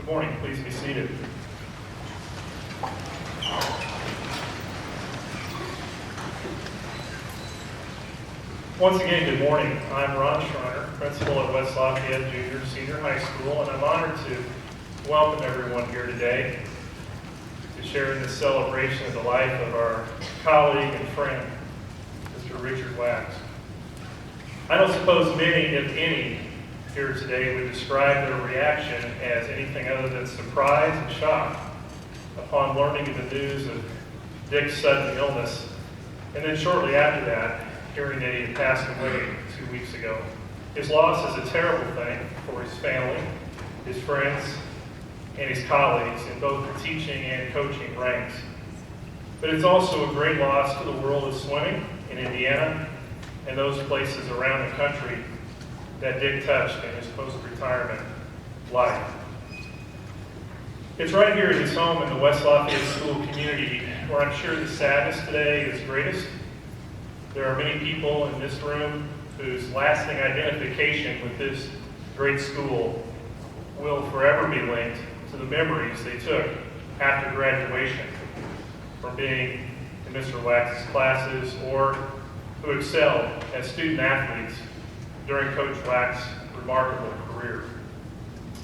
morning. Please be seated. Once again, good morning. I'm Ron Schreiner, principal at West Lafayette Junior Senior High School, and I'm honored to welcome everyone here today to share in this celebration of the life of our colleague and friend, Mr. Richard Wachs. I don't suppose many, if any, here today would describe their reaction as anything other than surprise and shock upon learning of the news of Dick's sudden illness, and then shortly after that, hearing that he had passed away 2 weeks ago. His loss is a terrible thing for his family, his friends, and his colleagues in both the teaching and coaching ranks. But it's also a great loss to the world of swimming in Indiana and those places around the country that Dick touched in his post-retirement life. It's right here at his home in the West Lafayette School community where I'm sure the sadness today is greatest. There are many people in this room whose lasting identification with this great school will forever be linked to the memories they took after graduation from being in Mr. Wachs' classes or who excelled as student athletes during Coach Wachs' remarkable career.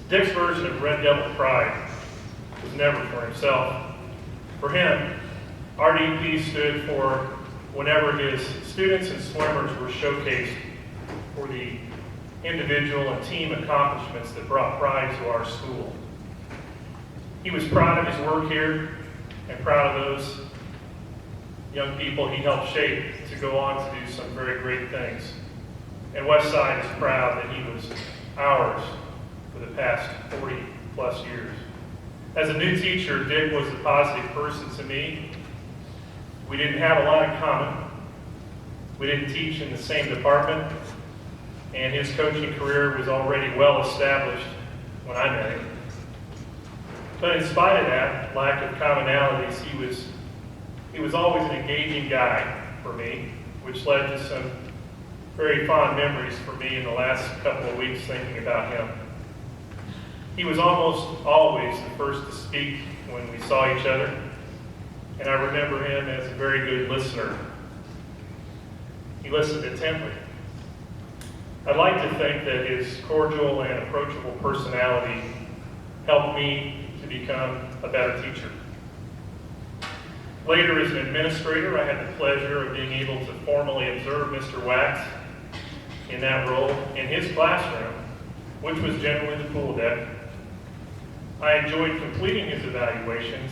Dick's version of Red Devil pride was never for himself. For him, RDP stood for whenever his students and swimmers were showcased for the individual and team accomplishments that brought pride to our school. He was proud of his work here and proud of those young people he helped shape to go on to do some very great things. And Westside is proud that he was ours for the past 40 plus years. As a new teacher, Dick was a positive person to me. We didn't have a lot in common. We didn't teach in the same department, and his coaching career was already well established when I met him. But in spite of that lack of commonalities, he was always an engaging guy for me, which led to some very fond memories for me in the last couple of weeks thinking about him. He was almost always the first to speak when we saw each other, and I remember him as a very good listener. He listened intently. I'd like to think that his cordial and approachable personality helped me to become a better teacher. Later, as an administrator, I had the pleasure of being able to formally observe Mr. Wachs in that role in his classroom, which was generally the pool deck. I enjoyed completing his evaluations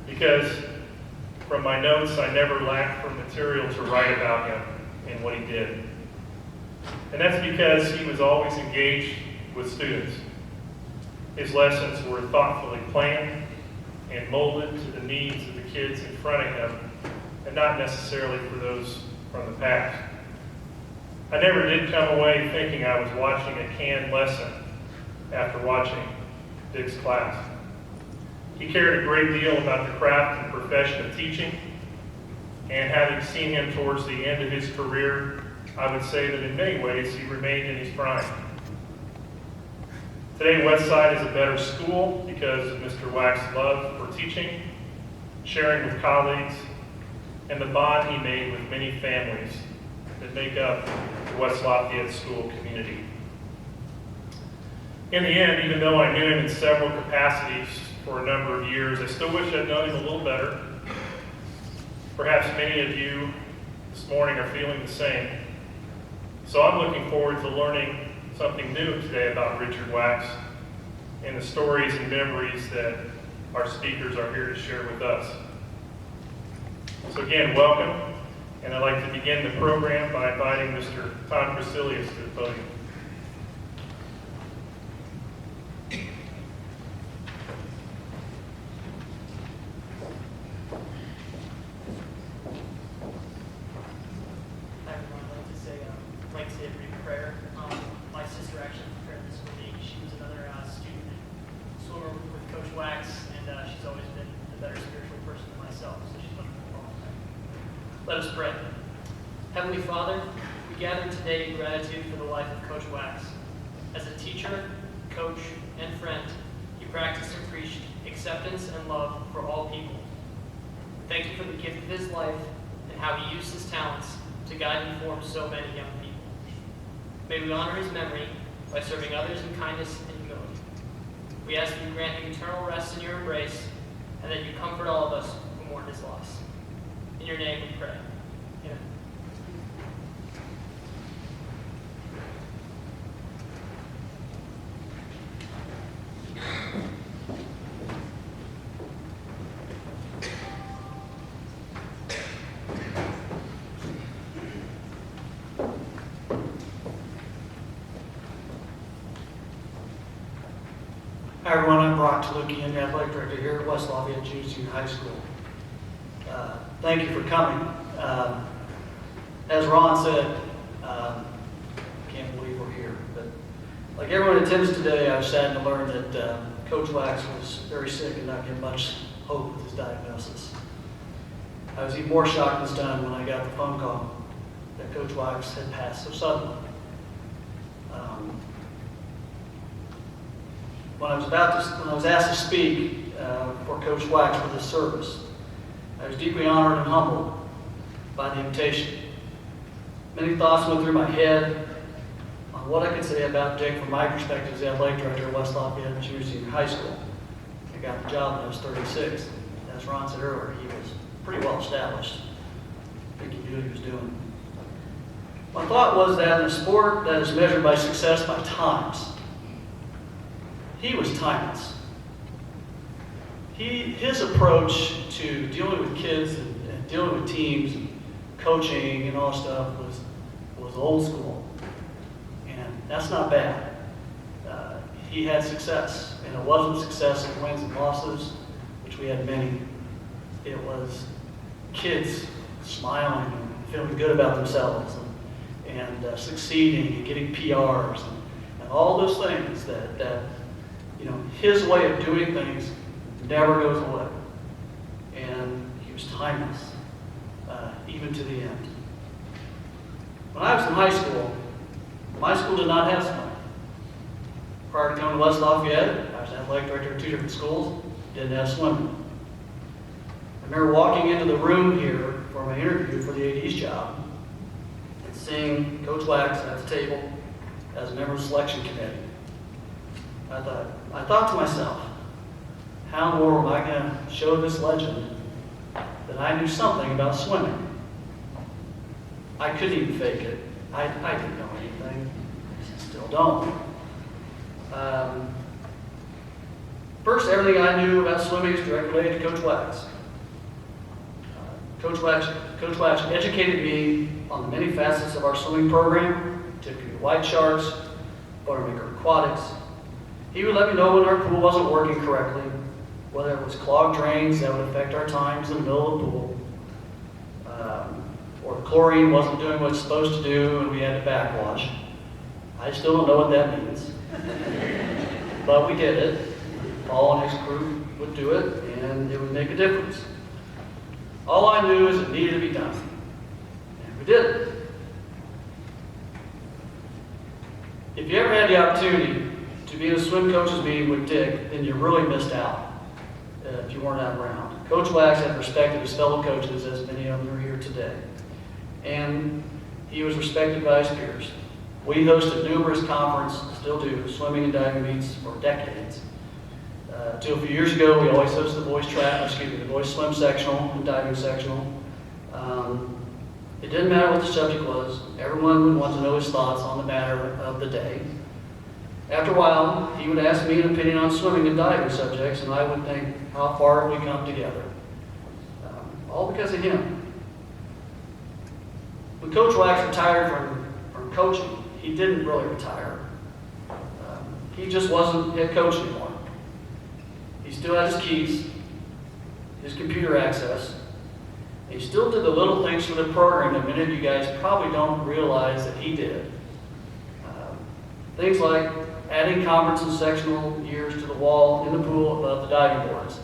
because from my notes, I never lacked for material to write about him and what he did. And that's because he was always engaged with students. His lessons were thoughtfully planned and molded to the needs of the kids in front of him, and not necessarily for those from the past. I never did come away thinking I was watching a canned lesson after watching Dick's class. He cared a great deal about the craft and profession of teaching, and having seen him towards the end of his career, I would say that in many ways he remained in his prime. Today, Westside is a better school because of Mr. Wachs' love for teaching, sharing with colleagues, and the bond he made with many families that make up the West Lafayette school community. In the end, even though I knew him in several capacities for a number of years, I still wish I'd known him a little better. Perhaps many of you this morning are feeling the same. So I'm looking forward to learning something new today about Richard Wachs and the stories and memories that our speakers are here to share with us. So again, welcome, and I'd like to begin the program by inviting Mr. Tom Crecilius to the podium. Let us pray. Heavenly Father, we gather today in gratitude for the life of Coach Wachs. As a teacher, coach, and friend, he practiced and preached acceptance and love for all people. Thank you for the gift of his life and how he used his talents to guide and form so many young people. May we honor his memory by serving others in kindness and humility. We ask that you grant him eternal rest in your embrace and that you comfort all of us who mourn his loss. In your name we pray. Amen. Hi everyone, I'm Brock Talukian, Athletic Director here at West Lafayette Junior High School. Thank you for coming. As Ron said, can't believe we're here. But like everyone in attendance today, I was sad to learn that Coach Wachs was very sick and not getting much hope with his diagnosis. I was even more shocked and stunned when I got the phone call that Coach Wachs had passed so suddenly. When I was asked to speak for Coach Wachs for this service, I was deeply honored and humbled by the invitation. Many thoughts went through my head on what I could say about Dick from my perspective as the athletic director at West Lafayette Junior High School. I got the job when I was 36. As Ron said earlier, he was pretty well established. I think he knew what he was doing. My thought was that in a sport that is measured by success by times, he was timeless. His approach to dealing with kids and dealing with teams and coaching and all that stuff was old school. And that's not bad. He had success, and it wasn't success in wins and losses, which we had many. It was kids smiling and feeling good about themselves and succeeding and getting PRs and all those things that his way of doing things never goes away. And he was timeless, even to the end. When I was in high school, my school did not have swimming. Prior to coming to West Lafayette, I was athletic director of 2 different schools, didn't have swimming. I remember walking into the room here for my interview for the AD's job and seeing Coach Wachs at the table as a member of the selection committee. I thought to myself, how in the world am I going to show this legend that I knew something about swimming? I couldn't even fake it. I didn't know anything. Still don't. First, everything I knew about swimming is directly related to Coach Wachs. Coach Wachs educated me on the many facets of our swimming program, typically White Sharks, Buttermaker Aquatics. He would let me know when our pool wasn't working correctly, whether it was clogged drains that would affect our times in the middle of the pool, or the chlorine wasn't doing what it's supposed to do and we had to backwash. I still don't know what that means. But we did it. Paul and his crew would do it, and it would make a difference. All I knew is it needed to be done. And we did it. If you ever had the opportunity to be in a swim coaches meeting with Dick, then you really missed out if you weren't around. Coach Wachs had respect of his fellow coaches, as many of them are here today. And he was respected by his peers. We hosted numerous conferences, still do, swimming and diving meets for decades. Till a few years ago, we always hosted the boys swim sectional and diving sectional. It didn't matter what the subject was. Everyone would want to know his thoughts on the matter of the day. After a while, he would ask me an opinion on swimming and diving subjects, and I would think, how far have we come together? All because of him. When Coach Wachs retired from coaching, he didn't really retire. He just wasn't head coach anymore. He still had his keys, his computer access. He still did the little things for the program that many of you guys probably don't realize that he did. Things like adding conference and sectional years to the wall in the pool above the diving boards.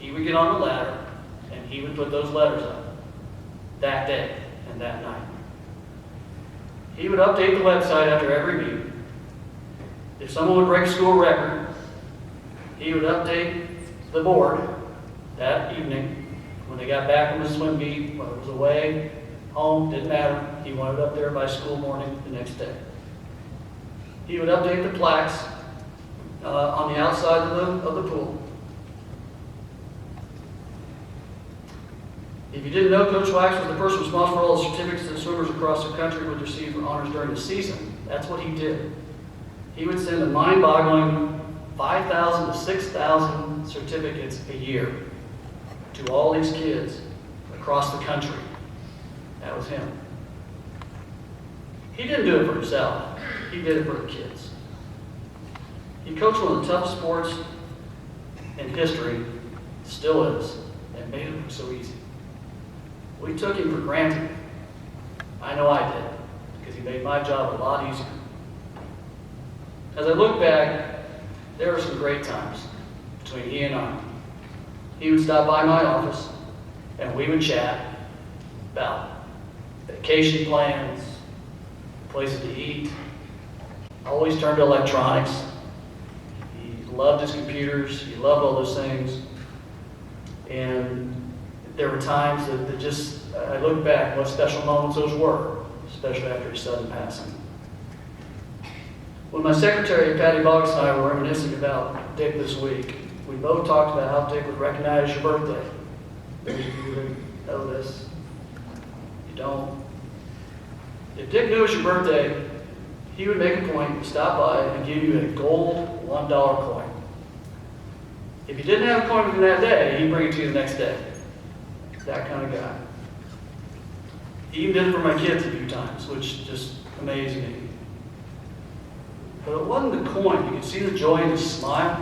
He would get on the ladder and he would put those letters up that day and that night. He would update the website after every meeting. If someone would break a school record, he would update the board that evening when they got back from the swim meet, whether it was away, home, didn't matter. He wanted it up there by school morning the next day. He would update the plaques on the outside of the pool. If you didn't know, Coach Wachs was the person responsible for all the certificates that swimmers across the country would receive for honors during the season. That's what he did. He would send a mind-boggling 5,000 to 6,000 certificates a year to all these kids across the country. That was him. He didn't do it for himself. He did it for the kids. He coached one of the toughest sports in history, still is, and made it look so easy. We took him for granted. I know I did, because he made my job a lot easier. As I look back, there were some great times between he and I. He would stop by my office, and we would chat about vacation plans, places to eat. Always turned to electronics. He loved his computers. He loved all those things. And there were times that just, I look back, what special moments those were, especially after his sudden passing. When my secretary, Patty Boggs, and I were reminiscing about Dick this week, we both talked about how Dick would recognize your birthday. Those of you that know this, you don't. If Dick knew it was your birthday, he would make a point to stop by and give you a gold $1 coin. If you didn't have a coin with him that day, he'd bring it to you the next day. That kind of guy. He even did it for my kids a few times, which just amazed me. But it wasn't the coin. You could see the joy in his smile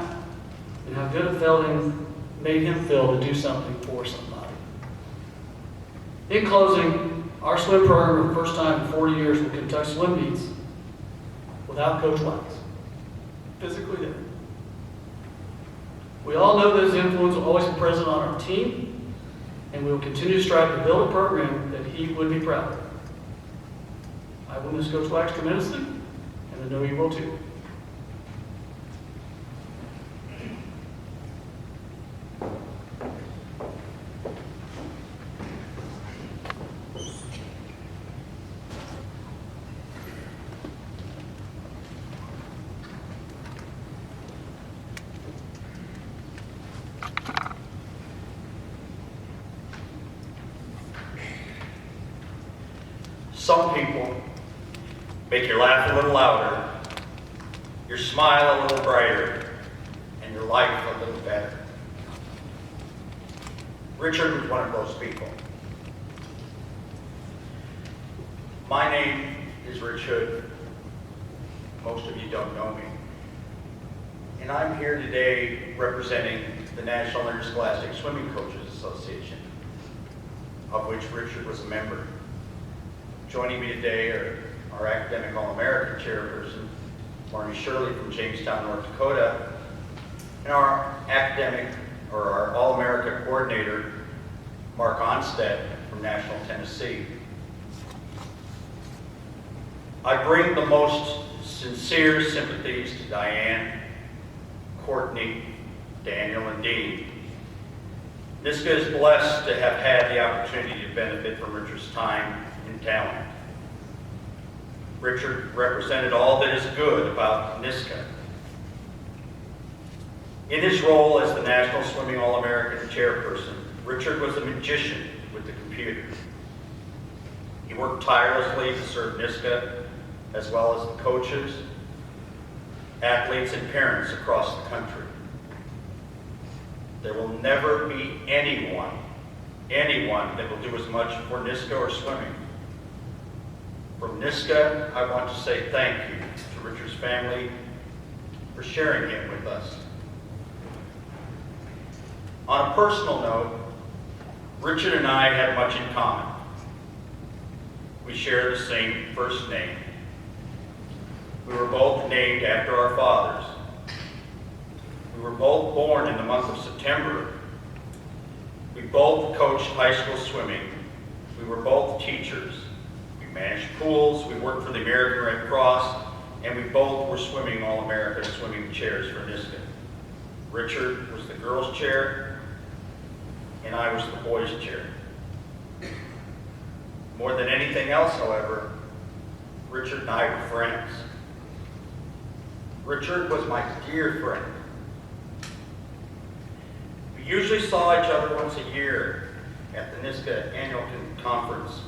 and how good it made him feel to do something for somebody. In closing, our swim program, for the first time in 40 years, will conduct swim meets without Coach Wachs. Physically there. We all know that his influence will always be present on our team, and we will continue to strive to build a program that he would be proud of. I will miss Coach Wachs tremendously, and I know you will too. Some people make your laugh a little louder, your smile a little brighter, and your life a little better. Richard was one of those people. My name is Rich Hood. Most of you don't know me. And I'm here today representing the National Interscholastic Swimming Coaches Association, of which Richard was a member. Joining me today are our Academic All-American Chairperson, Marty Shirley from Jamestown, North Dakota, and our our All-America Coordinator, Mark Onstead from Nashville, Tennessee. I bring the most sincere sympathies to Diane, Courtney, Daniel, and Dean. NISCA is blessed to have had the opportunity to benefit from Richard's time and talent. Richard represented all that is good about NISCA. In his role as the National Swimming All-American Chairperson, Richard was a magician with the computer. He worked tirelessly to serve NISCA, as well as the coaches, athletes, and parents across the country. There will never be anyone that will do as much for NISCA or swimming. From NISCA, I want to say thank you to Richard's family for sharing him with us. On a personal note, Richard and I had much in common. We share the same first name. We were both named after our fathers. We were both born in the month of September. We both coached high school swimming. We were both teachers. We managed pools, we worked for the American Red Cross, and we both were swimming All-America swimming chairs for NISCA. Richard was the girls' chair, and I was the boys' chair. More than anything else, however, Richard and I were friends. Richard was my dear friend. We usually saw each other once a year at the NISCA annual conference.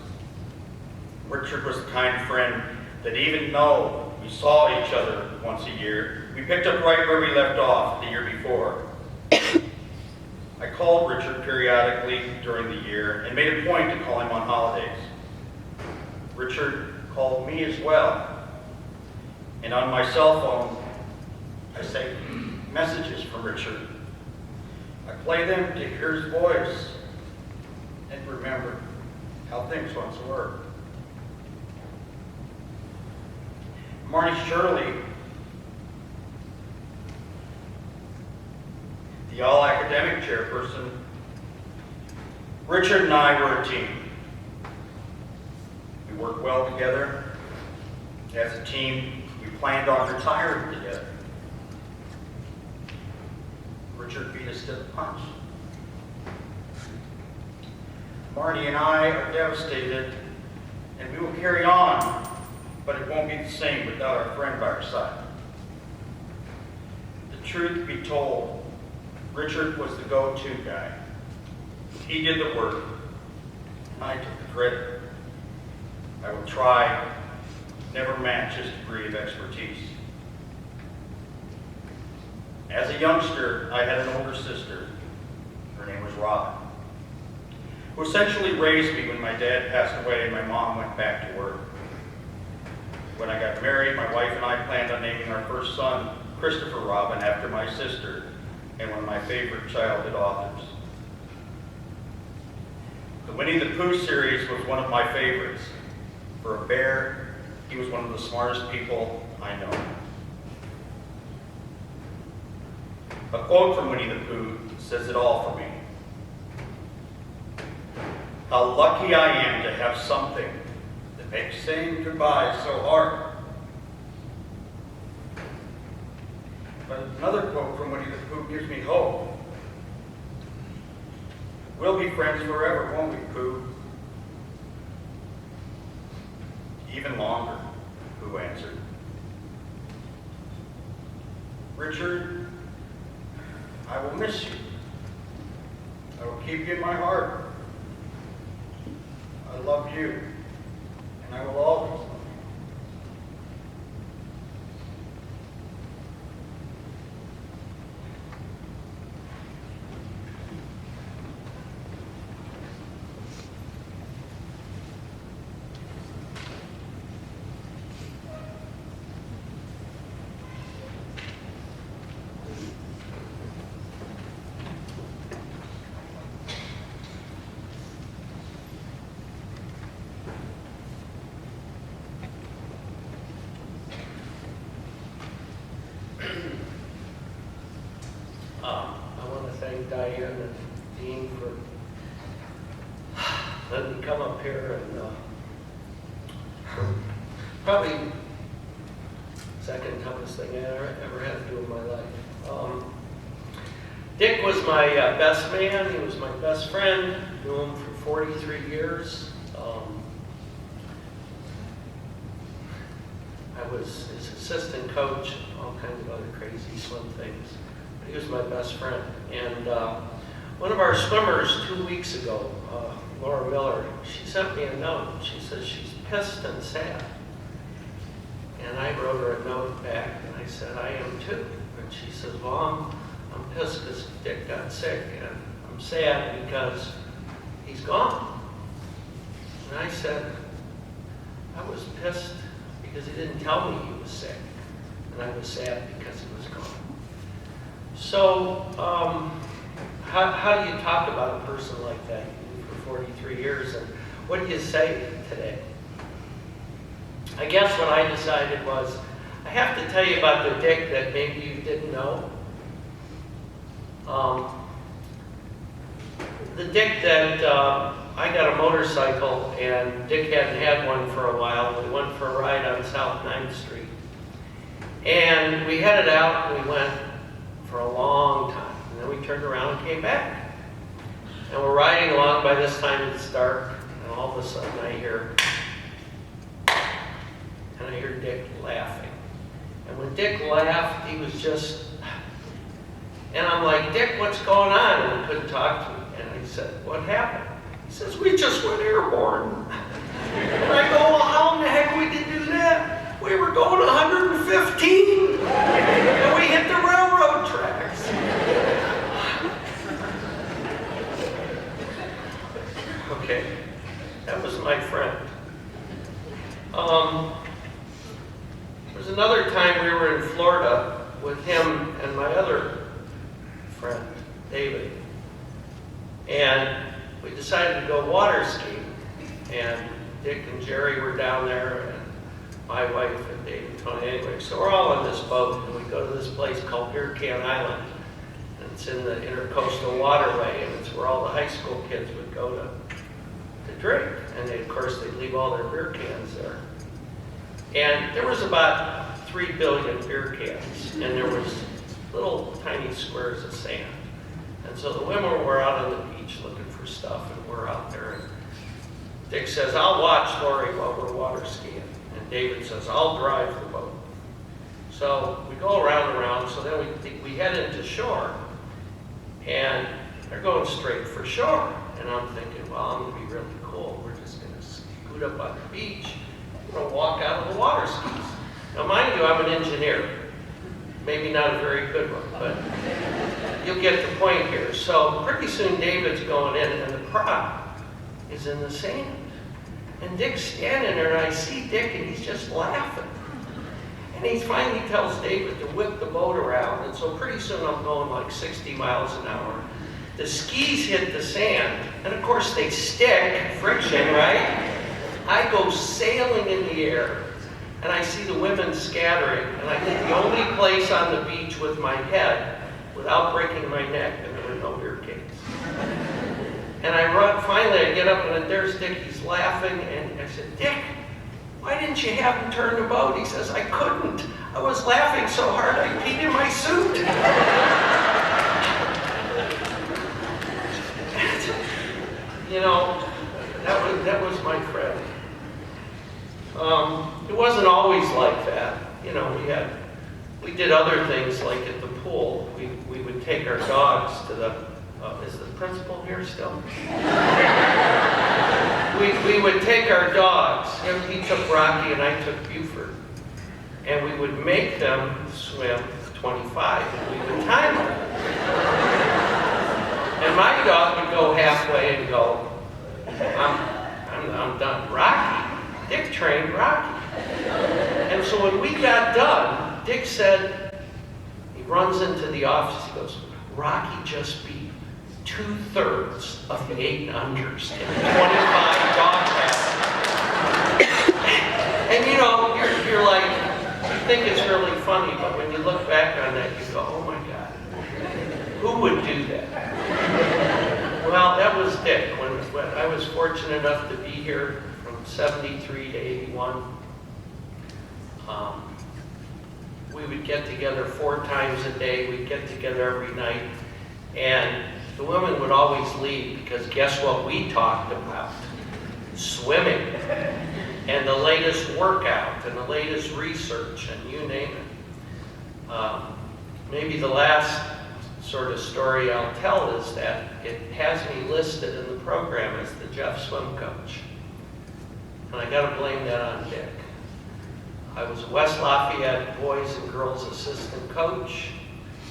Richard was the kind of friend that even though we saw each other once a year, we picked up right where we left off the year before. I called Richard periodically during the year and made a point to call him on holidays. Richard called me as well. And on my cell phone, I saved messages from Richard. I play them to hear his voice and remember how things once were. Marty Shirley, the all-academic chairperson, Richard and I were a team. We worked well together. As a team, we planned on retiring together. Richard beat us to the punch. Marty and I are devastated, and we will carry on, but it won't be the same without our friend by our side. The truth be told, Richard was the go-to guy. He did the work, and I took the credit. I will try, never match his degree of expertise. As a youngster, I had an older sister. Her name was Robin, who essentially raised me when my dad passed away and my mom went back to work. When I got married, my wife and I planned on naming our first son Christopher Robin after my sister and one of my favorite childhood authors. The Winnie the Pooh series was one of my favorites. For a bear, he was one of the smartest people I know. A quote from Winnie the Pooh says it all for me. How lucky I am to have something that makes saying goodbye so hard. But another quote from Winnie the Pooh gives me hope. We'll be friends forever, won't we, Pooh? Even longer, Pooh answered. Richard, I will miss you. I will keep you in my heart. I love you, and I will always love you. I want to thank Diane and Dean for letting me come up here and probably second toughest thing I ever had to do in my life. Dick was my best man. He was my best friend. Knew him for 43 years. I was his assistant coach, all kinds of other crazy swim things. He was my best friend. And one of our swimmers 2 weeks ago, Laura Miller, she sent me a note. She says she's pissed and sad. And I wrote her a note back and I said, I am too. And she says, well, I'm pissed because Dick got sick, and I'm sad because he's gone. And I said, I was pissed because he didn't tell me he was sick. And I was sad because he was gone. So, how do you talk about a person like that for 43 years, and what do you say today? I guess what I decided was, I have to tell you about the Dick that maybe you didn't know. The Dick that I got a motorcycle, and Dick hadn't had one for a while. We went for a ride on South 9th Street. And we headed out, and we went for a long time. then we turned around and came back. And we're riding along. By this time it's dark, and all of a sudden I hear Dick laughing. And when Dick laughed, he was just, and I'm like, Dick, what's going on? And he couldn't talk to me. And I said, what happened? He says, we just went airborne. And I go, well, how in the heck we did do that? We were going 115, and we hit the railroad tracks. Okay, that was my friend. There was another time we were in Florida with him and my other friend, David. And we decided to go water skiing. And Dick and Jerry were down there, and my wife and Dave and Tony anyway. So we're all on this boat, and we go to this place called Beer Can Island. And it's in the Intercoastal Waterway, and it's where all the high school kids would go to drink. And they, of course, they'd leave all their beer cans there. And there was about 3 billion beer cans, and there was little tiny squares of sand. And so the women were out on the beach looking for stuff, and we're out there. And Dick says, I'll watch Lori while we're water skiing. And David says, I'll drive the boat. So we go around and around, so then we head into shore, and they're going straight for shore. And I'm thinking, well, I'm going to be really cool. We're just going to scoot up on the beach. We're going to walk out of the water skis. Now, mind you, I'm an engineer. Maybe not a very good one, but you'll get the point here. So pretty soon David's going in, and the prop is in the sand. And Dick's standing there, and I see Dick, and he's just laughing. And he finally tells David to whip the boat around, and so pretty soon I'm going like 60 miles an hour. The skis hit the sand, and of course they stick, friction, right? I go sailing in the air, and I see the women scattering, and I hit the only place on the beach with my head without breaking my neck, and there were no beer cans. And I run, finally I get up, and there's Dick, he's laughing, and I said, Dick, why didn't you have him turn the boat? He says, I couldn't. I was laughing so hard I peed in my suit. You know, that was my friend. It wasn't always like that. You know, we did other things, like at the pool. We would take our dogs to the, is the principal here still? We would take our dogs, he took Rocky and I took Buford, and we would make them swim 25, and we would time them. And my dog would go halfway and go, I'm done. Rocky, Dick trained Rocky. And so when we got done, Dick said, he runs into the office, he goes, Rocky just beat 2/3 of the 8-unders in 25 dog passes. And you know, you're like, you think it's really funny, but when you look back on that, you go, oh my God, who would do that? Well, that was Dick. When I was fortunate enough to be here from 73 to 81, we would get together 4 times a day. We'd get together every night. And the women would always leave because guess what we talked about? Swimming. And the latest workout and the latest research and you name it. Maybe the last sort of story I'll tell is that it has me listed in the program as the Jeff Swim Coach. And I got to blame that on Dick. I was a West Lafayette boys and girls assistant coach.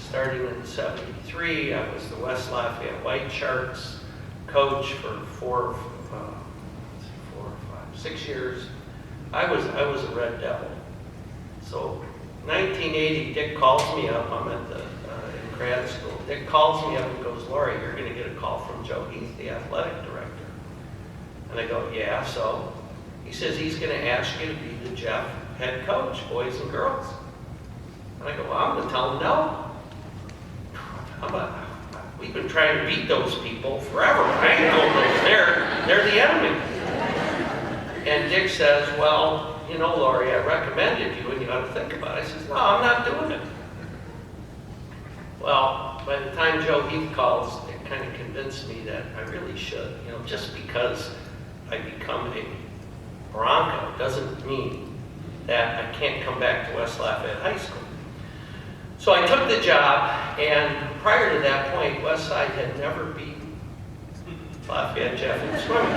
Starting in '73, I was the West Lafayette White Sharks coach for 6 years. I was a Red Devil. So 1980, Dick calls me up. I'm at the in grad school. Dick calls me up and goes, Lori, you're going to get a call from Joe Heath, the athletic director. And I go, yeah, so? He says he's going to ask you to be the Jeff head coach, boys and girls. And I go, well, I'm going to tell him no. We've been trying to beat those people forever. I ain't going over they're the enemy. And Dick says, well, you know, Lori, I recommended you and you ought to think about it. I says, no, I'm not doing it. Well, by the time Joe Heath Heath calls, it kind of convinced me that I really should. Just because I become a Bronco doesn't mean that I can't come back to West Lafayette High School. So I took the job, and prior to that point, Westside had never beaten Lafayette Jeff in swimming.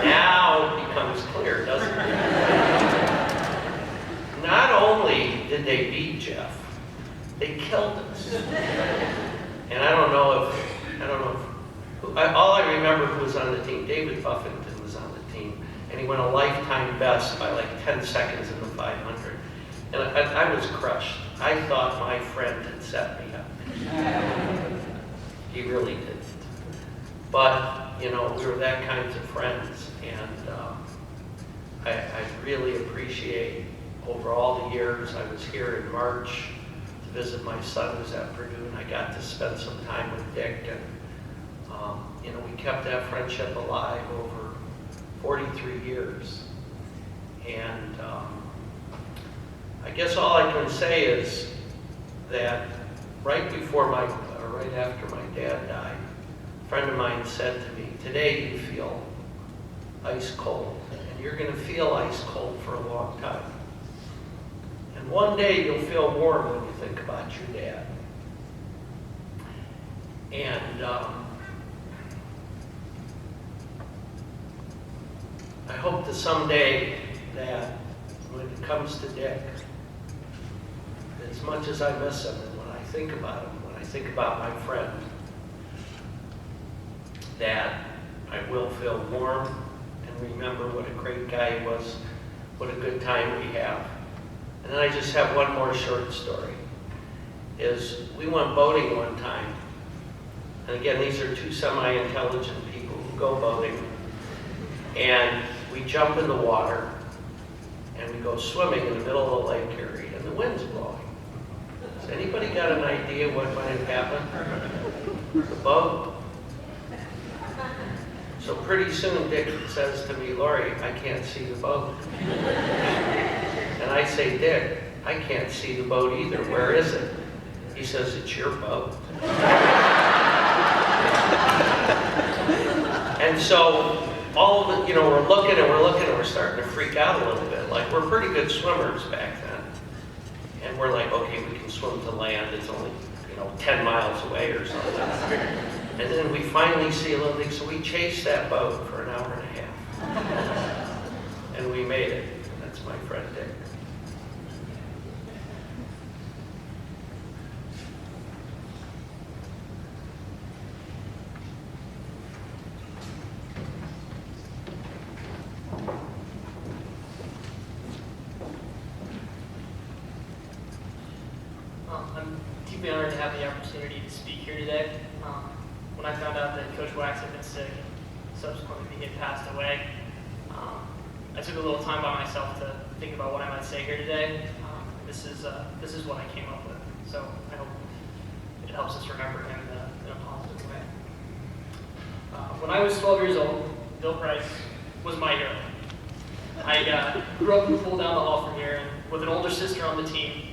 Now it becomes clear, doesn't it? Not only did they beat Jeff, they killed us. And I don't know if all I remember who was on the team. David Buffington was on the team, and he went a lifetime best by like 10 seconds in the 500. And I was crushed. I thought my friend had set me up. He really did. But, we were that kinds of friends. And I really appreciate over all the years. I was here in March to visit my son who's at Purdue, and I got to spend some time with Dick. And, we kept that friendship alive over 43 years. And I guess all I can say is that right after my dad died, a friend of mine said to me, "Today you feel ice cold, and you're going to feel ice cold for a long time. And one day you'll feel warm when you think about your dad." And I hope that someday that when it comes to Dick, as much as I miss him, and when I think about him, when I think about my friend, that I will feel warm and remember what a great guy he was, what a good time we have. And then I just have one more short story. We went boating one time, and again, these are two semi-intelligent people who go boating, and we jump in the water, and we go swimming in the middle of the lake area, and the wind's blowing. Has anybody got an idea what might have happened? The boat. So pretty soon Dick says to me, "Lori, I can't see the boat." And I say, "Dick, I can't see the boat either. Where is it?" He says, "It's your boat." And so all of it, we're looking and we're starting to freak out a little bit. Like, we're pretty good swimmers back then. And we're like, okay, we can swim to land. It's only, 10 miles away or something. And then we finally see a little thing, so we chased that boat for an hour and a half. And we made it. That's my friend Dick. I'm deeply honored to have the opportunity to speak here today. When I found out that Coach Wachs had been sick, subsequently he had passed away, I took a little time by myself to think about what I might say here today. This is what I came up with, so I hope it helps us remember him in a positive way. When I was 12 years old, Bill Price was my hero. I grew up in the pool down the hall from here, and with an older sister on the team,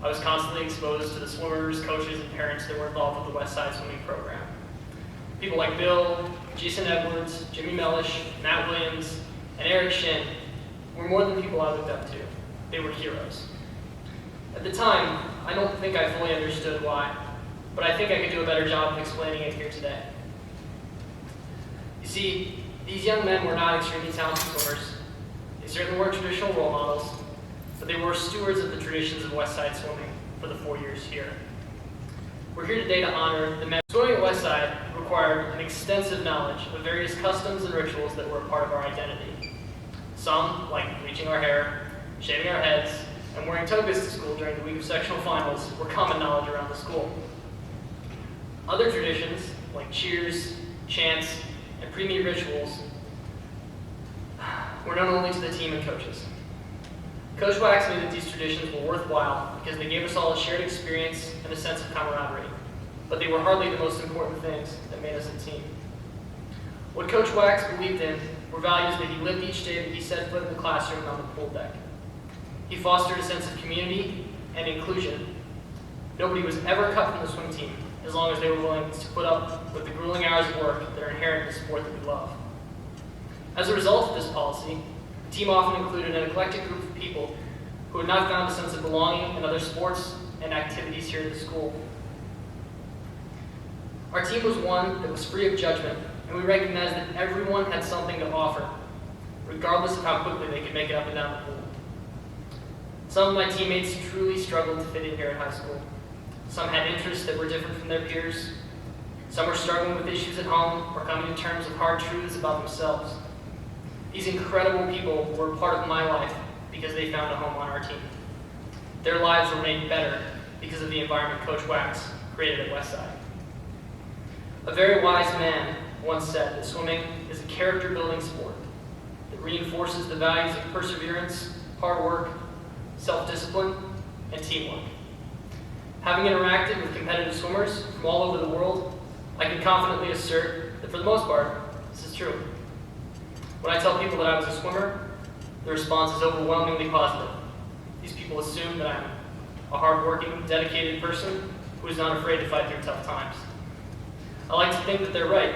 I was constantly exposed to the swimmers, coaches, and parents that were involved with the West Side swimming program. People like Bill, Jason Edwards, Jimmy Mellish, Matt Williams, and Eric Shin were more than people I looked up to. They were heroes. At the time, I don't think I fully understood why, but I think I could do a better job of explaining it here today. You see, these young men were not extremely talented swimmers. They certainly weren't traditional role models, but they were stewards of the traditions of West Side swimming for the 4 years here. We're here today to honor the men. Swimming at West Side required an extensive knowledge of various customs and rituals that were a part of our identity. Some, like bleaching our hair, shaving our heads, and wearing togas to school during the week of sectional finals, were common knowledge around the school. Other traditions, like cheers, chants, and pre-meet rituals, were known only to the team and coaches. Coach Wachs knew that these traditions were worthwhile because they gave us all a shared experience and a sense of camaraderie, but they were hardly the most important things that made us a team. What Coach Wachs believed in were values that he lived each day that he set foot in the classroom and on the pool deck. He fostered a sense of community and inclusion. Nobody was ever cut from the swim team as long as they were willing to put up with the grueling hours of work that are inherent in the sport that we love. As a result of this policy, the team often included an eclectic group of people who had not found a sense of belonging in other sports and activities here at the school. Our team was one that was free of judgment, and we recognized that everyone had something to offer, regardless of how quickly they could make it up and down the pool. Some of my teammates truly struggled to fit in here at high school. Some had interests that were different from their peers. Some were struggling with issues at home or coming to terms with hard truths about themselves. These incredible people were a part of my life because they found a home on our team. Their lives were made better because of the environment Coach Wachs created at Westside. A very wise man once said that swimming is a character-building sport that reinforces the values of perseverance, hard work, self-discipline, and teamwork. Having interacted with competitive swimmers from all over the world, I can confidently assert that for the most part, this is true. When I tell people that I was a swimmer, the response is overwhelmingly positive. These people assume that I'm a hardworking, dedicated person who is not afraid to fight through tough times. I like to think that they're right,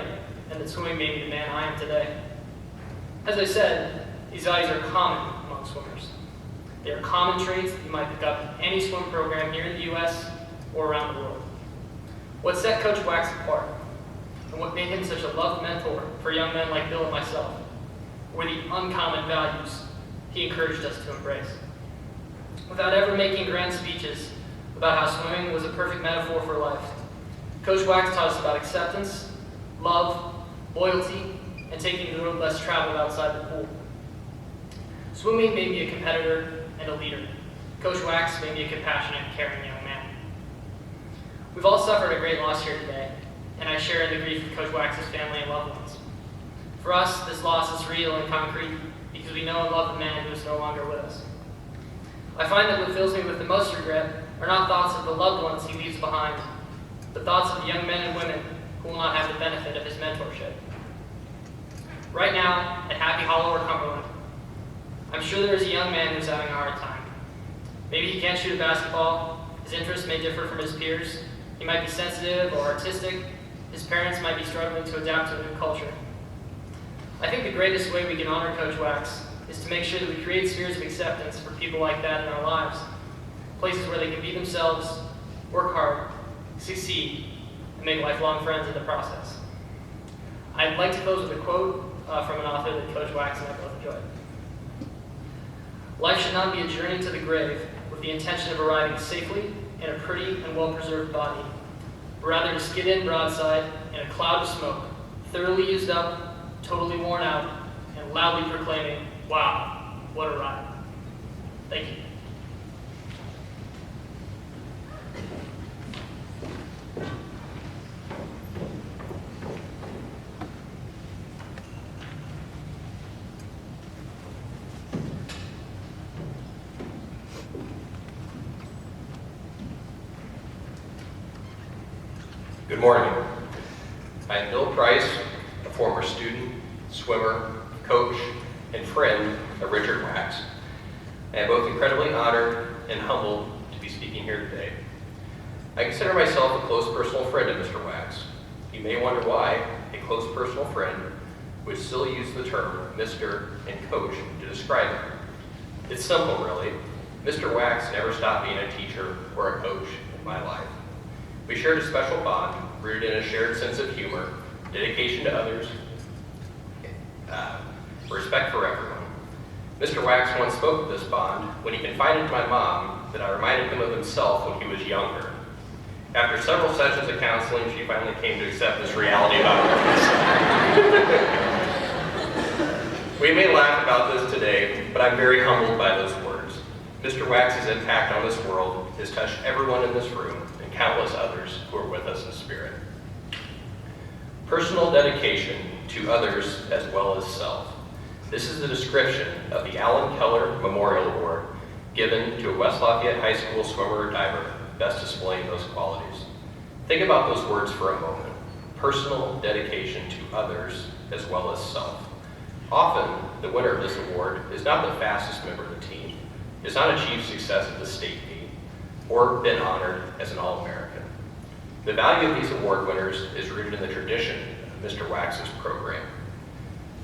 and that swimming made me the man I am today. As I said, these values are common among swimmers. They are common traits that you might pick up in any swim program here in the U.S. or around the world. What set Coach Wachs apart, and what made him such a loved mentor for young men like Bill and myself, were the uncommon values he encouraged us to embrace. Without ever making grand speeches about how swimming was a perfect metaphor for life, Coach Wachs taught us about acceptance, love, loyalty, and taking the road less traveled outside the pool. Swimming made me a competitor and a leader. Coach Wachs made me a compassionate, caring young man. We've all suffered a great loss here today, and I share in the grief of Coach Wachs' family and loved ones. For us, this loss is real and concrete because we know and love the man who is no longer with us. I find that what fills me with the most regret are not thoughts of the loved ones he leaves behind, but thoughts of the young men and women who will not have the benefit of his mentorship. Right now, at Happy Hollow or Cumberland, I'm sure there is a young man who's having a hard time. Maybe he can't shoot a basketball, his interests may differ from his peers, he might be sensitive or artistic, his parents might be struggling to adapt to a new culture. I think the greatest way we can honor Coach Wachs is to make sure that we create spheres of acceptance for people like that in our lives, places where they can be themselves, work hard, succeed, and make lifelong friends in the process. I'd like to close with a quote from an author that Coach Wachs and I both enjoyed. Life should not be a journey to the grave with the intention of arriving safely in a pretty and well-preserved body, but rather to skid in broadside in a cloud of smoke, thoroughly used up, totally worn out, and loudly proclaiming, "Wow, what a ride." Thank you. Good morning. I am Bill Price, a former student, swimmer, coach, and friend of Richard Wachs. I am both incredibly honored and humbled to be speaking here today. I consider myself a close personal friend of Mr. Wachs. You may wonder why a close personal friend would still use the term Mr. and Coach to describe him. It's simple, really. Mr. Wachs never stopped being a teacher or a coach in my life. We shared a special bond rooted in a shared sense of humor, dedication to others, respect for everyone. Mr. Wachs once spoke of this bond when he confided to my mom that I reminded him of himself when he was younger. After several sessions of counseling, she finally came to accept this reality about him. We may laugh about this today, but I'm very humbled by those words. Mr. Wachs' impact on this world has touched everyone in this room and countless others who are with us in spirit. Personal dedication to others as well as self. This is the description of the Alan Keller Memorial Award given to a West Lafayette High School swimmer or diver best displaying those qualities. Think about those words for a moment. Personal dedication to others as well as self. Often, the winner of this award is not the fastest member of the team, has not achieved success at the state meet, or been honored as an All-American. The value of these award winners is rooted in the tradition of Mr. Wachs' program.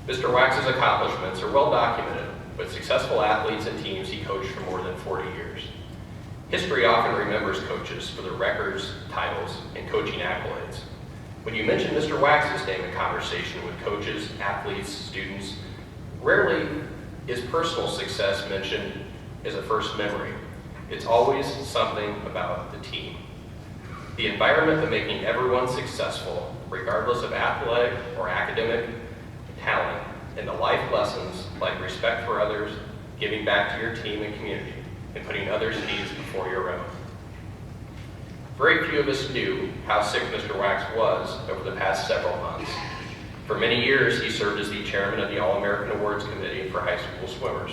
Mr. Wachs' accomplishments are well documented, with successful athletes and teams he coached for more than 40 years. History often remembers coaches for their records, titles, and coaching accolades. When you mention Mr. Wachs' name in conversation with coaches, athletes, students, rarely is personal success mentioned as a first memory. It's always something about the team. The environment of making everyone successful, regardless of athletic or academic talent, and the life lessons like respect for others, giving back to your team and community, and putting others' needs before your own. Very few of us knew how sick Mr. Wachs was over the past several months. For many years, he served as the chairman of the All-American Awards Committee for high school swimmers.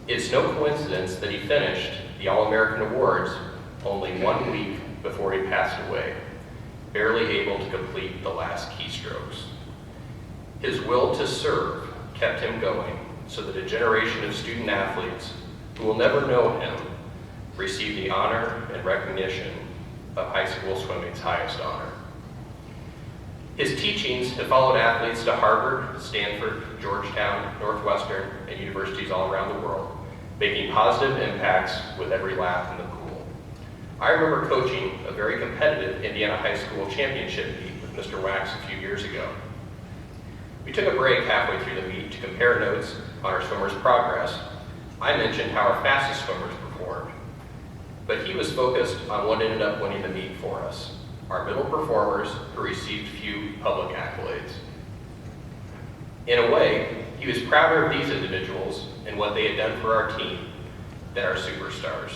It's no coincidence that he finished the All-American Awards only 1 week before he passed away, barely able to complete the last keystrokes. His will to serve kept him going so that a generation of student athletes who will never know him receive the honor and recognition of high school swimming's highest honor. His teachings have followed athletes to Harvard, Stanford, Georgetown, Northwestern, and universities all around the world, making positive impacts with every lap in the pool. I remember coaching a very competitive Indiana high school championship meet with Mr. Wachs a few years ago. We took a break halfway through the meet to compare notes on our swimmers' progress. I mentioned how our fastest swimmers performed, but he was focused on what ended up winning the meet for us, our middle performers who received few public accolades. In a way, he was prouder of these individuals and what they had done for our team than our superstars.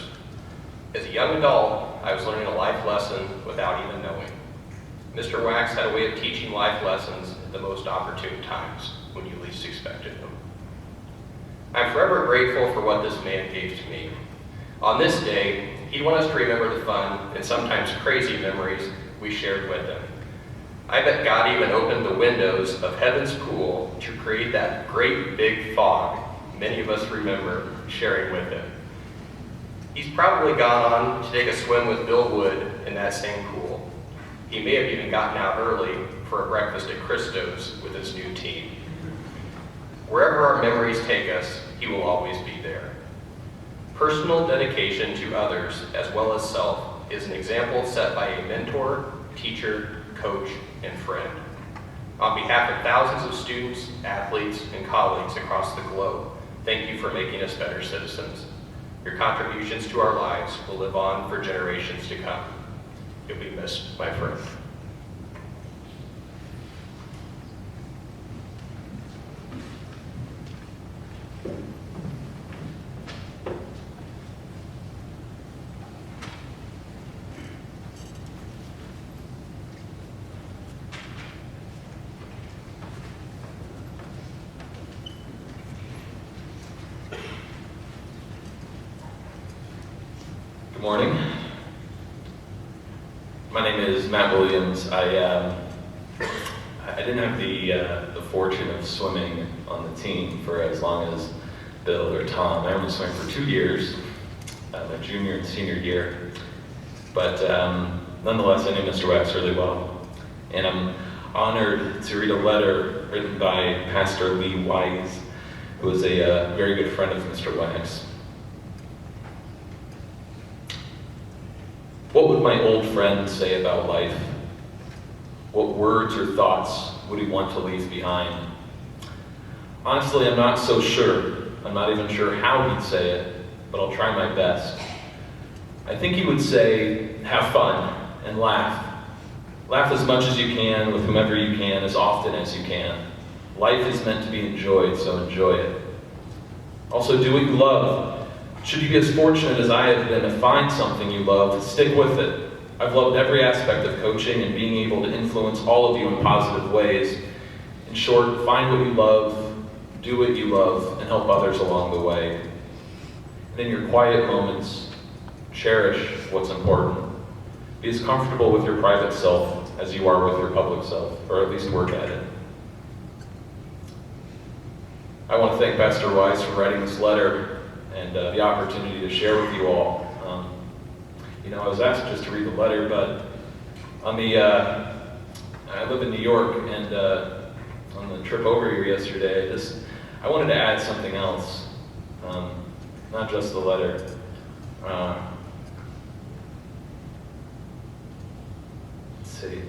As a young adult, I was learning a life lesson without even knowing. Mr. Wachs had a way of teaching life lessons at the most opportune times, when you least expected them. I'm forever grateful for what this man gave to me. On this day, he'd want us to remember the fun and sometimes crazy memories we shared with him. I bet God even opened the windows of heaven's pool to create that great big fog many of us remember sharing with him. He's probably gone on to take a swim with Bill Wood in that same pool. He may have even gotten out early for a breakfast at Christo's with his new team. Wherever our memories take us, he will always be there. Personal dedication to others as well as self is an example set by a mentor, teacher, coach, and friend. On behalf of thousands of students, athletes, and colleagues across the globe, thank you for making us better citizens. Your contributions to our lives will live on for generations to come. You'll be missed, my friend. Good morning. My name is Matt Williams. I didn't have the fortune of swimming on the team for as long as Bill or Tom. I only swam for 2 years, my junior and senior year. But nonetheless, I knew Mr. Wachs really well. And I'm honored to read a letter written by Pastor Lee Wise, who is a very good friend of Mr. Wachs. What would my old friend say about life? What words or thoughts would he want to leave behind? Honestly, I'm not so sure. I'm not even sure how he'd say it, but I'll try my best. I think he would say, have fun and laugh. Laugh as much as you can with whomever you can, as often as you can. Life is meant to be enjoyed, so enjoy it. Also, do what you love. Should you be as fortunate as I have been to find something you love, stick with it. I've loved every aspect of coaching and being able to influence all of you in positive ways. In short, find what you love, do what you love, and help others along the way. And in your quiet moments, cherish what's important. Be as comfortable with your private self as you are with your public self, or at least work at it. I want to thank Pastor Wise for writing this letter and the opportunity to share with you all. I was asked just to read the letter, but I live in New York, and on the trip over here yesterday, I wanted to add something else, not just the letter. Let's see.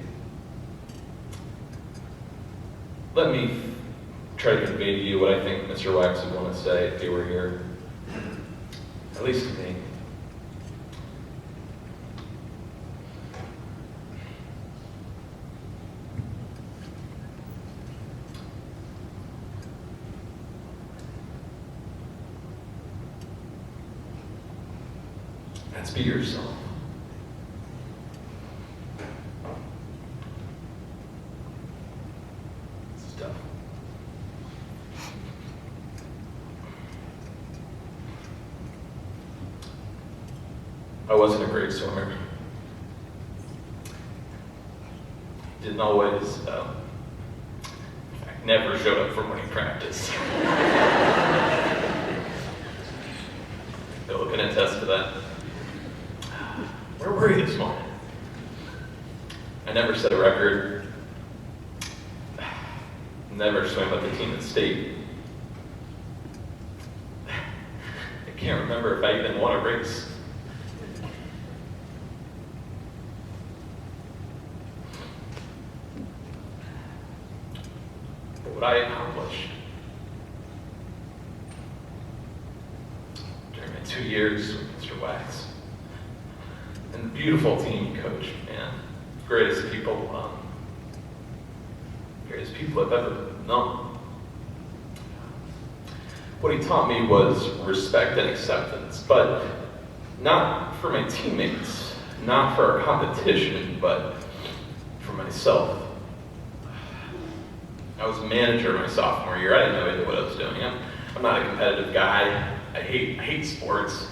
Let me try to convey to you what I think Mr. Wachs would want to say if he were here, at least to me. That's be yourself. This is tough. I wasn't a great swimmer. Didn't always, in fact, never showed up for morning practice. Bill can attest to that. Where were you this morning? I never set a record. Never swam with the team at state. I can't remember if I even won a race. But what I accomplished during my 2 years with Mr. Wachs, and the beautiful team he coached, man. Greatest people I've ever known. What he taught me was respect and acceptance, but not for my teammates, not for our competition, but for myself. I was a manager my sophomore year. I didn't know what I was doing. I'm not a competitive guy. I hate sports.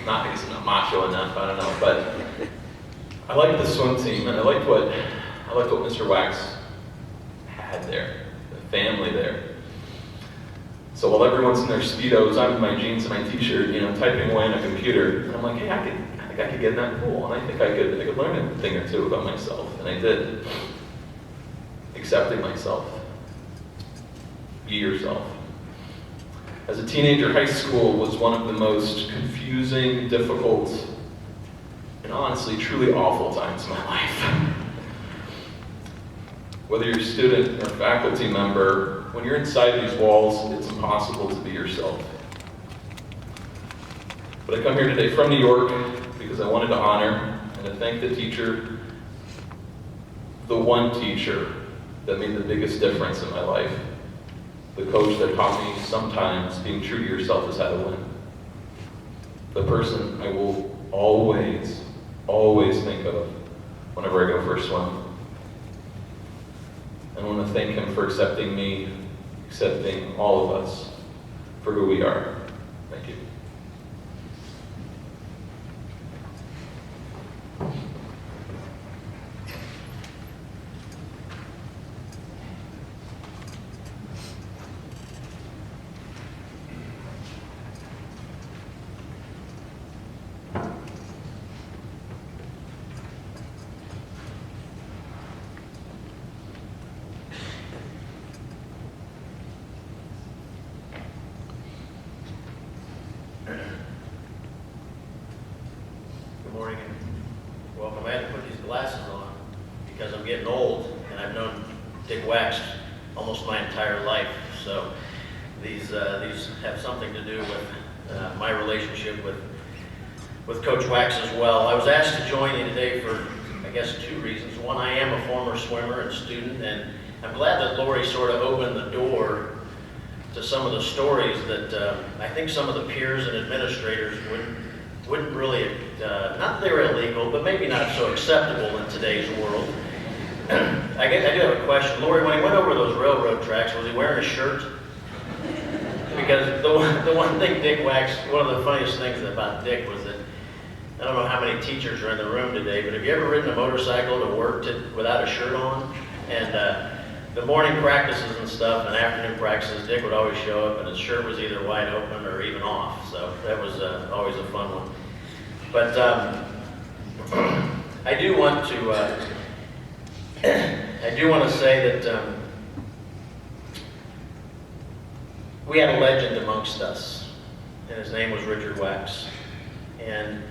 I guess I'm not macho enough, I don't know, but I liked the swim team, and I liked what Mr. Wachs had there, the family there. So while everyone's in their Speedos, I'm in my jeans and my t-shirt, typing away on a computer, and I'm like, hey, I think I could get in that pool, and I think I could learn a thing or two about myself, and I did. Accepting myself. Be yourself. As a teenager, high school was one of the most confusing, difficult, and honestly, truly awful times of my life. Whether you're a student or faculty member, when you're inside these walls, it's impossible to be yourself. But I come here today from New York because I wanted to honor and to thank the teacher, the one teacher that made the biggest difference in my life. The coach that taught me sometimes being true to yourself is how to win. The person I will always, always think of whenever I go for a swim. I want to thank him for accepting me, accepting all of us for who we are. Thank you. Good morning and welcome. I had to put these glasses on because I'm getting old and I've known Dick Wachs almost my entire life. So these have something to do with my relationship with Coach Wachs as well. I was asked to join you today for, I guess, 2 reasons. One, I am a former swimmer and student, and I'm glad that Lori sort of opened the door to some of the stories that I think some of the peers and administrators wouldn't really, not that they were illegal, but maybe not so acceptable in today's world. I do have a question. Lori, when he went over those railroad tracks, was he wearing a shirt? Because the one thing Dick Wachs, one of the funniest things about Dick was that, I don't know how many teachers are in the room today, but have you ever ridden a motorcycle to work without a shirt on? And the morning practices and stuff and afternoon practices, Dick would always show up and his shirt was either wide open or even off. So that was always a fun one. But I do want to say that we had a legend amongst us, and his name was Richard Wachs. And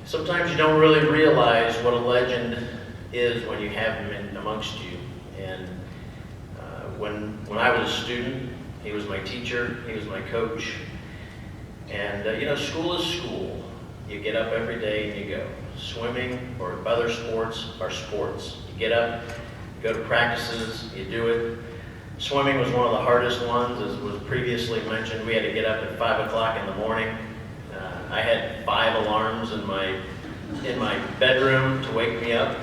sometimes you don't really realize what a legend is when you have him in amongst you. And when I was a student, he was my teacher, he was my coach. And school is school. You get up every day and you go. Swimming or other sports are sports. You get up, you go to practices, you do it. Swimming was one of the hardest ones, as was previously mentioned. We had to get up at 5 o'clock in the morning. I had 5 alarms in my bedroom to wake me up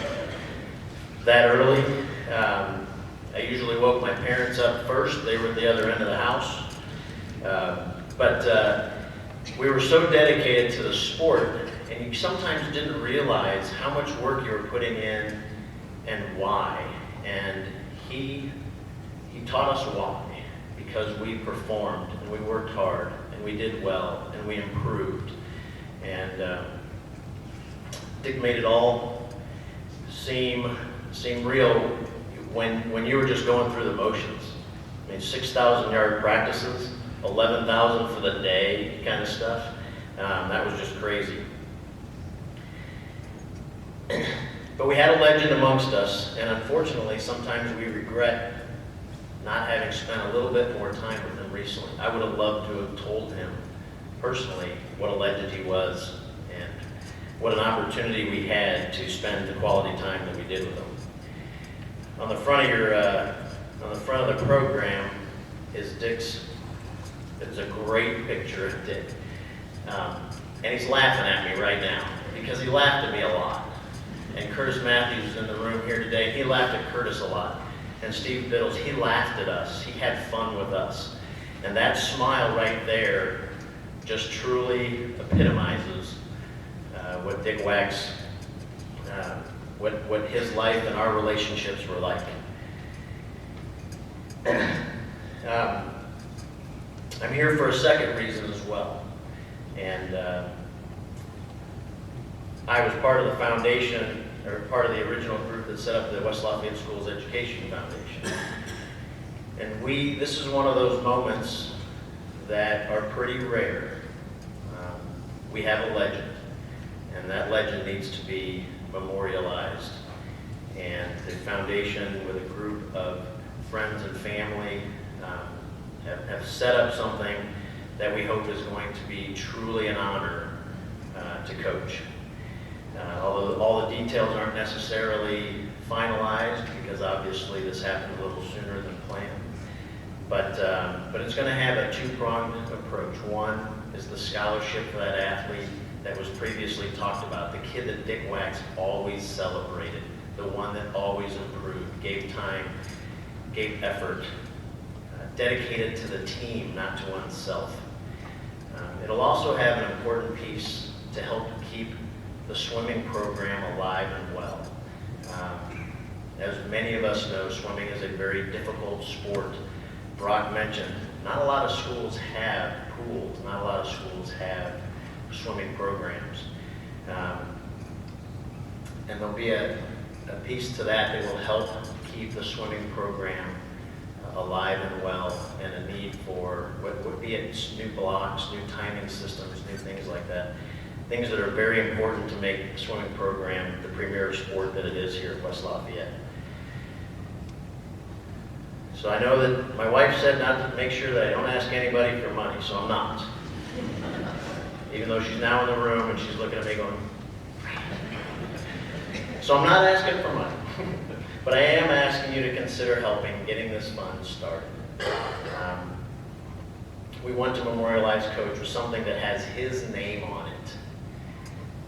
that early. I usually woke my parents up first. They were at the other end of the house. But we were so dedicated to the sport, and you sometimes didn't realize how much work you were putting in and why. And he taught us why, because we performed and we worked hard and we did well and we improved. And Dick made it all seem real when you were just going through the motions. I mean, 6,000-yard practices, 11,000 for the day kind of stuff. That was just crazy. But we had a legend amongst us, and unfortunately, sometimes we regret not having spent a little bit more time with him recently. I would have loved to have told him personally what a legend he was and what an opportunity we had to spend the quality time that we did with him. On the front of the program is Dick's. It's a great picture of Dick, and he's laughing at me right now because he laughed at me a lot. And Curtis Matthews is in the room here today. He laughed at Curtis a lot. And Steve Biddles, he laughed at us. He had fun with us. And that smile right there just truly epitomizes what Dick Wachs, what his life and our relationships were like. I'm here for a second reason as well. And I was part of the foundation, or part of the original group that set up the West Lafayette Schools Education Foundation. And this is one of those moments that are pretty rare. We have a legend, and that legend needs to be memorialized. And the foundation, with a group of friends and family, have set up something that we hope is going to be truly an honor to coach. Although all the details aren't necessarily finalized, because obviously this happened a little sooner than planned. But it's going to have a two-pronged approach. One is the scholarship for that athlete that was previously talked about, the kid that Dick Wachs always celebrated, the one that always improved, gave time, gave effort, dedicated to the team, not to oneself. It'll also have an important piece to help keep the swimming program alive and well. As many of us know, swimming is a very difficult sport. Brock mentioned, not a lot of schools have pools, not a lot of schools have swimming programs. And there'll be a piece to that that will help keep the swimming program alive and well, and a need for what would be new blocks, new timing systems, new things like that. Things that are very important to make the swimming program the premier sport that it is here at West Lafayette. So I know that my wife said not to make sure that I don't ask anybody for money, so I'm not. Even though she's now in the room and she's looking at me going, so I'm not asking for money. But I am asking you to consider helping getting this fund started. We want to memorialize Coach with something that has his name on it.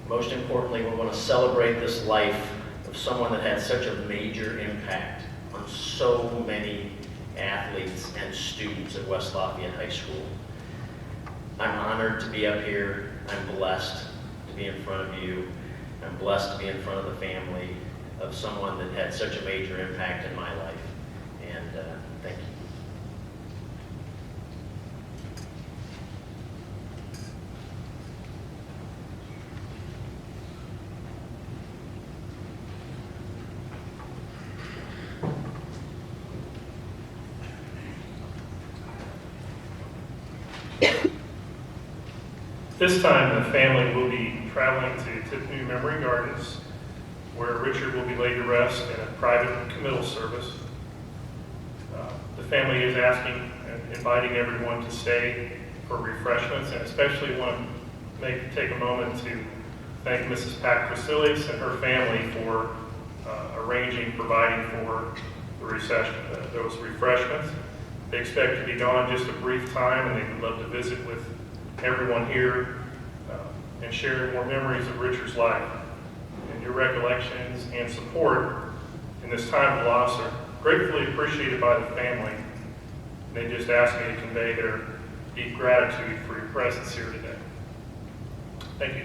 Most importantly, we want to celebrate this life of someone that had such a major impact on so many athletes and students at West Lafayette High School. I'm honored to be up here. I'm blessed to be in front of you. I'm blessed to be in front of the family of someone that had such a major impact in my life. And thank you. This time, the family will be traveling to Tiffany Memory Gardens, where Richard will be laid to rest in a private committal service. The family is asking and inviting everyone to stay for refreshments, and especially want to take a moment to thank Mrs. Pat Crasilius and her family for providing for those refreshments. They expect to be gone just a brief time, and they would love to visit with everyone here and share more memories of Richard's life. And your recollections and support in this time of loss are gratefully appreciated by the family. They just asked me to convey their deep gratitude for your presence here today. Thank you.